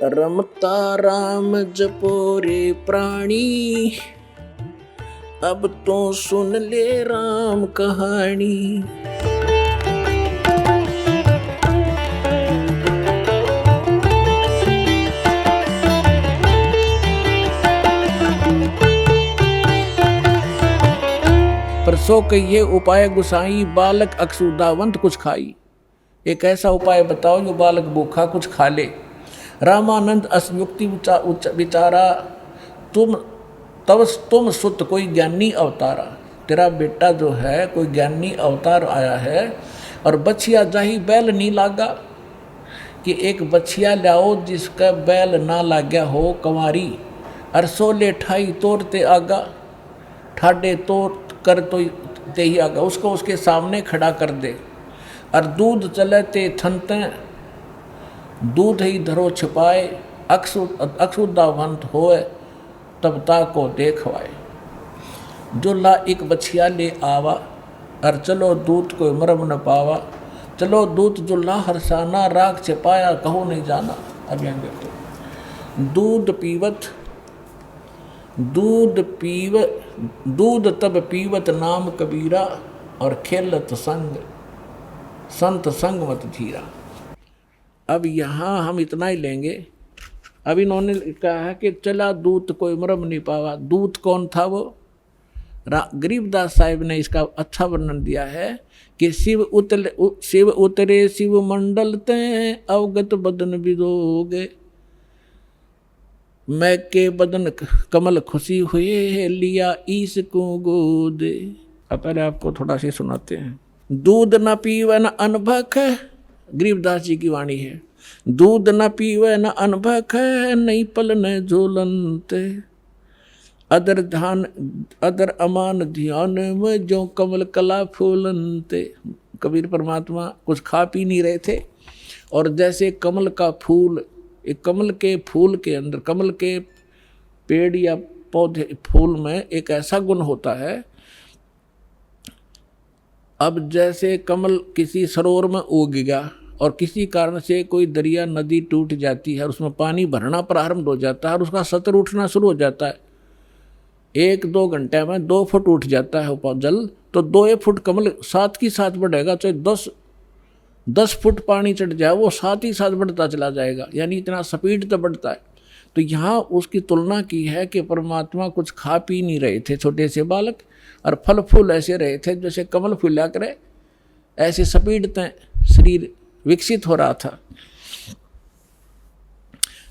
रमता राम जपोरे प्राणी, अब तो सुन ले राम कहानी। पर सो कहिए उपाय गुसाई, बालक अकसूदावंत कुछ खाई। एक ऐसा उपाय बताओ जो बालक भूखा कुछ खा ले। रामानंद असयुक्ति विचारा, तुम सुत कोई ज्ञानी अवतारा। तेरा बेटा जो है कोई ज्ञानी अवतार आया है, और बछिया जाही बैल नहीं लागा, कि एक बछिया लाओ जिसका बैल ना लाग्या हो कंवारी। अरसो ले ठाई तोड़ते आगा, ठाडे तोड़ कर तो ते ही आगा। उसको उसके सामने खड़ा कर दे। और दूध चले ते थनते, दूध ही धरो छिपाए। अक्षुदावंत होए तब ताको देखवाए। जो ला एक बछिया ले आवा, और चलो दूत कोई मरम न पावा। चलो दूत जो ला हरसाना, राग छिपाया कहो नहीं जाना। अब यहाँ देखो, दूध तब पीवत नाम कबीरा, और खेलत संग संत संग मत धीरा। अब यहाँ हम इतना ही लेंगे। अब इन्होंने कहा है कि चला दूत कोई मरम नहीं पावा। दूत कौन था वो? गरीबदास साहिब ने इसका अच्छा वर्णन दिया है कि शिव उतरे शिव मंडल ते, अवगत बदन विदोगे। मैं के बदन कमल खुशी हुए, लिया ईस को गोदे। अब पहले आपको थोड़ा सी सुनाते हैं। दूध न पीवे न अनभक, गरीबदास जी की वाणी है। दूध न पीवे न अनभक, नहीं पलने झोलनते। अदर अमान ध्यान में, जो कमल कला फूलनते। कबीर परमात्मा कुछ खा पी नहीं रहे थे, और जैसे कमल का फूल, एक कमल के फूल के अंदर, कमल के पेड़ या पौधे फूल में एक ऐसा गुण होता है। अब जैसे कमल किसी सरोवर में उग गया, और किसी कारण से कोई दरिया नदी टूट जाती है, और उसमें पानी भरना प्रारंभ हो जाता है, और उसका सतर उठना शुरू हो जाता है। 1-2 घंटे में 2 फुट उठ जाता है जल, तो 2 फुट कमल साथ की साथ बढ़ेगा। चाहे 10 फुट पानी चढ़ जाए, वो साथ ही साथ बढ़ता चला जाएगा। यानी इतना स्पीड तो बढ़ता है। तो यहाँ उसकी तुलना की है कि परमात्मा कुछ खा पी नहीं रहे थे छोटे से बालक, और फल फूल ऐसे रहे थे जैसे कमल फूला करे, ऐसे स्पीड तय शरीर विकसित हो रहा था।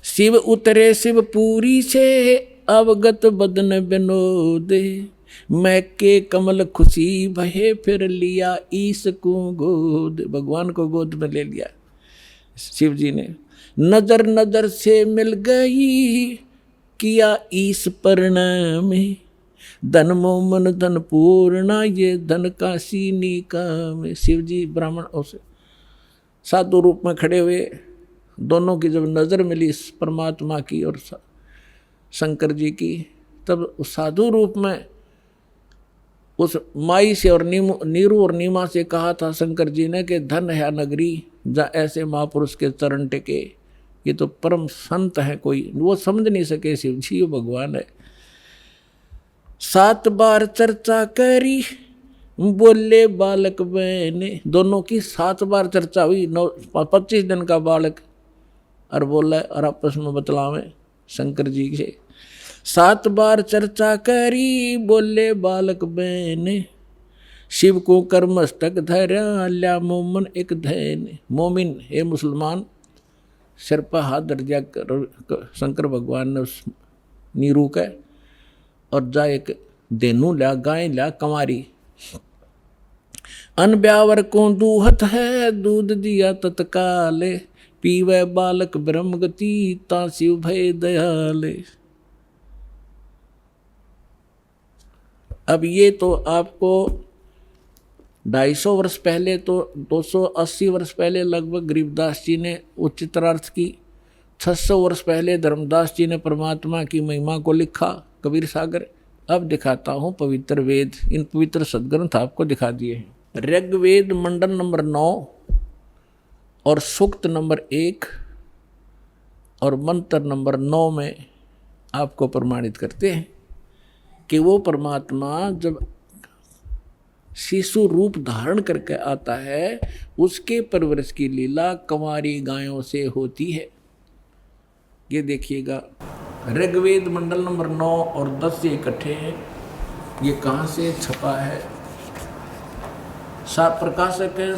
शिव उतरे शिवपुरी से, अवगत बदन विनोदे। मैं के कमल खुशी भये, फिर लिया ईस को गोद। भगवान को गोद में ले लिया शिव जी ने। नजर नजर से मिल गई, किया ईस प्रणाम। धन मोमन धन पूर्णा, ये धन का सीनी काम। शिव जी ब्राह्मण उस साधु रूप में खड़े हुए, दोनों की जब नजर मिली परमात्मा की और शंकर जी की, तब उस साधु रूप में उस माई से और नीरू और नीमा से कहा था शंकर जी ने कि धन है नगरी, जा ऐसे महापुरुष के चरण टेके। ये तो परम संत है, कोई वो समझ नहीं सके शिव जी वो भगवान है। 7 बार चर्चा करी, बोले बालक बहने। दोनों की 7 बार चर्चा हुई। 25 दिन का बालक और बोला, और आपस में बतलावे शंकर जी से। 7 बार चर्चा करी, बोले बालक बहने। शिव को कर मस्तक धरा, ल्या मोमन एक धैन। मोमिन हे मुसलमान, सिर पर हाथ धर दिया शंकर भगवान ने उस नीरू के, और जा एक देनू ल्या, गाय ल्या कंवारी। अन ब्यावर को दूहत है, दूध दिया तत्काले। पीवे बालक ब्रह्म गति, ता शिव भय दयाले। अब ये तो आपको 250 वर्ष पहले, तो 280 वर्ष पहले लगभग गरीबदास जी ने उच्चतरार्थ की। 600 वर्ष पहले धर्मदास जी ने परमात्मा की महिमा को लिखा, कबीर सागर। अब दिखाता हूँ पवित्र वेद। इन पवित्र सदग्रंथ आपको दिखा दिए हैं। ऋग्वेद मंडल नंबर 9 और सूक्त नंबर 1, और मंत्र नंबर 9 में आपको प्रमाणित करते हैं कि वो परमात्मा जब शिशु रूप धारण करके आता है, उसके परवरिश की लीला कंवारी गायों से होती है। ये देखिएगा, ऋग्वेद मंडल नंबर 9 और 10 से इकट्ठे हैं। ये कहाँ से छपा है? प्रकाशक है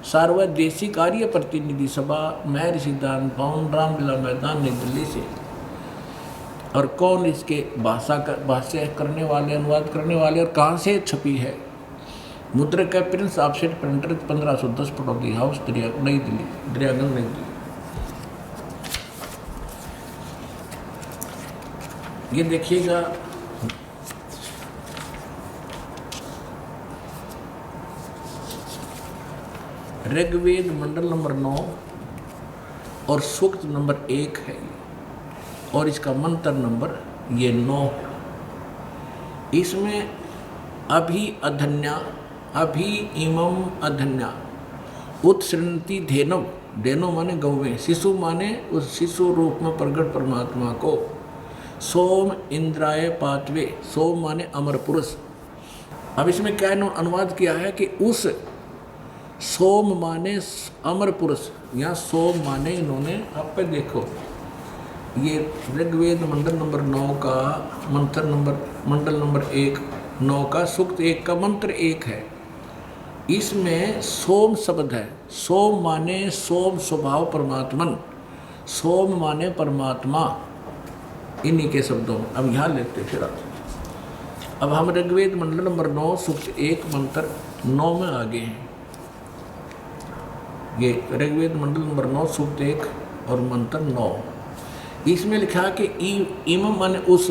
सार्वदेशिक आर्य प्रतिनिधि सभा, महर्षि दान भवन, रामलीला मैदान, नई दिल्ली से। और कौन इसके भाष्य करने वाले, अनुवाद करने वाले, और कहाँ से छपी है? मुद्रक है Prince offset printer, 1510, Pataudi house, नई दिल्ली, दरियागंज, नई दिल्ली। ये देखिएगा, ऋग्वेद मंडल नंबर 9 और सूक्त नंबर 1 है और इसका मंत्र नंबर ये 9। इसमें अभी अधन्या, अभी इमम अधन्या, उत्सृणति धेनव, धेनो माने गौवें, शिशु माने उस शिशु रूप में प्रकट परमात्मा को, सोम इंद्राय पातवे, सोम माने अमर पुरुष। अब इसमें क्या अनुवाद किया है कि उस सोम माने अमर पुरुष, या सोम माने इन्होंने, आप पे देखो ये ऋग्वेद मंडल नंबर 9 का मंत्र नंबर, मंडल नंबर 1 9 का सूक्त 1 का मंत्र 1 है। इसमें सोम शब्द है। सोम माने सोम स्वभाव परमात्मन, सोम माने परमात्मा, इन्हीं के शब्दों में। अब यहाँ लेते फिर अब हम ऋग्वेद मंडल नंबर 9 सूक्त 1 मंत्र 9 में आगे हैं। ये ऋग्वेद मंडल नंबर 9 सूक्त 1 और मंत्र 9। इसमें लिखा कि इमम माने उस,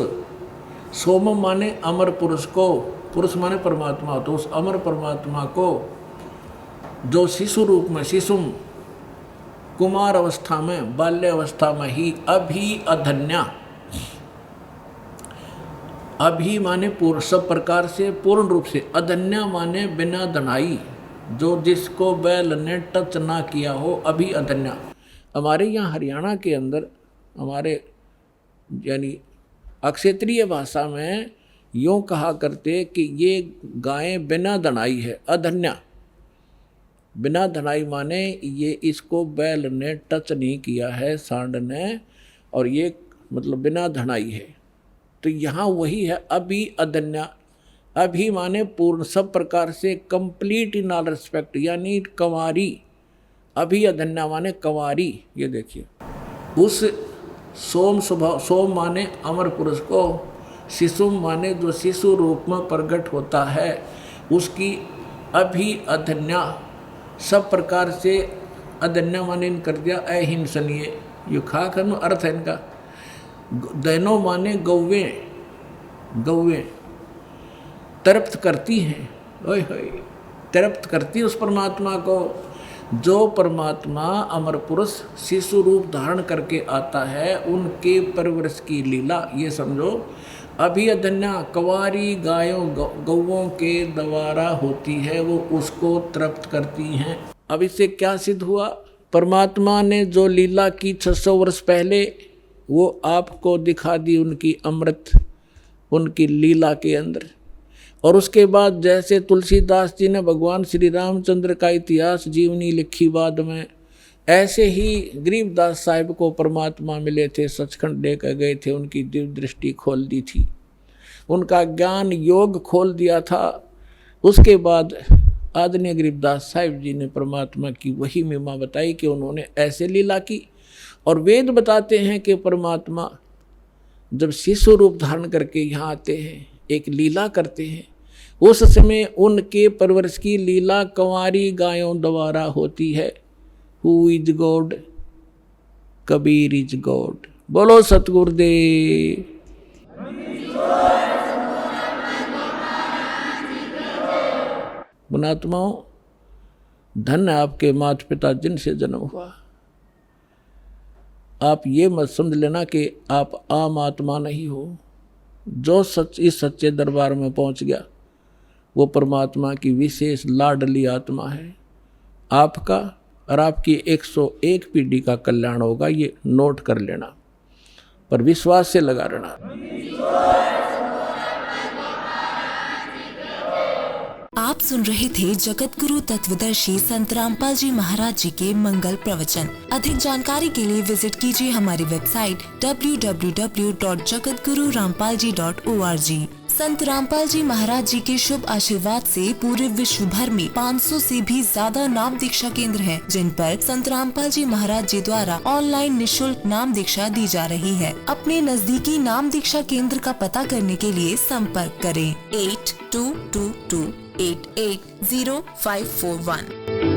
सोमम माने अमर पुरुष को, पुरुष माने परमात्मा, तो उस अमर परमात्मा को जो शिशु रूप में, शिशुम कुमार अवस्था में, बाल्य अवस्था में ही, अभी अधन्या, अभी माने पूर्ण, सब प्रकार से पूर्ण रूप से, अधन्या माने बिना धनाई, जो जिसको बैल ने टच ना किया हो, अभी अधन्या। हमारे यहाँ हरियाणा के अंदर, हमारे यानी अक्षेत्रीय भाषा में यूँ कहा करते कि ये गायें बिना धनाई है, अधन्या। बिना धनाई माने ये इसको बैल ने टच नहीं किया है, सांड ने, और ये मतलब बिना धनाई है। तो यहाँ वही है, अभी अधन्या। अभी माने पूर्ण, सब प्रकार से कंप्लीट इन ऑल रिस्पेक्ट, यानी कंवारी। अभी अधन्या माने कंवारी। ये देखिए, उस सोम स्वभाव, सोम माने अमर पुरुष को, शिशु माने जो शिशु रूप में प्रकट होता है, उसकी अभी अधन्या, सब प्रकार से, अधन्या माने इन कर दिया अहिंसनीय, ये खाक अर्थ है इनका। दैनो माने गौवें, गौवें तृप्त करती हैं, ओए होए, तृप्त करती उस परमात्मा को, जो परमात्मा अमर पुरुष शिशु रूप धारण करके आता है, उनके परवरिश की लीला। ये समझो, अभी अधन्या कंवारी गायों गौओं के द्वारा होती है, वो उसको तृप्त करती हैं। अब इससे क्या सिद्ध हुआ? परमात्मा ने जो लीला की 600 वर्ष पहले, वो आपको दिखा दी उनकी अमृत, उनकी लीला के अंदर। और उसके बाद जैसे तुलसीदास जी ने भगवान श्री रामचंद्र का इतिहास जीवनी लिखी बाद में, ऐसे ही गरीबदास साहिब को परमात्मा मिले थे, सचखंड लेकर गए थे, उनकी दिव्य दृष्टि खोल दी थी, उनका ज्ञान योग खोल दिया था। उसके बाद आदरणीय गरीबदास साहिब जी ने परमात्मा की वही महिमा बताई कि उन्होंने ऐसे लीला की। और वेद बताते हैं कि परमात्मा जब शिशु रूप धारण करके यहाँ आते हैं, एक लीला करते हैं, उस समय उनके परवरिश की लीला कंवारी गायों द्वारा होती है। Who is God? Kabir is God. बोलो सतगुरुदेव। पुणात्माओं, धन है आपके माता पिता जिनसे जन्म हुआ। आप ये मत समझ लेना कि आप आम आत्मा नहीं हो। जो इस सच्चे दरबार में पहुंच गया, वो परमात्मा की विशेष लाडली आत्मा है। आपका और आपकी 101 पीढ़ी का कल्याण होगा। ये नोट कर लेना, पर विश्वास से लगा रहना। आप सुन रहे थे जगत गुरु तत्वदर्शी संत रामपाल जी महाराज जी के मंगल प्रवचन। अधिक जानकारी के लिए विजिट कीजिए हमारी वेबसाइट www.jagatgururampalji.org। संत रामपाल जी महाराज जी के शुभ आशीर्वाद से पूरे विश्व भर में 500 से भी ज्यादा नाम दीक्षा केंद्र हैं, जिन पर संत रामपाल जी महाराज जी द्वारा ऑनलाइन निशुल्क नाम दीक्षा दी जा रही है। अपने नजदीकी नाम दीक्षा केंद्र का पता करने के लिए संपर्क करें 8222880541।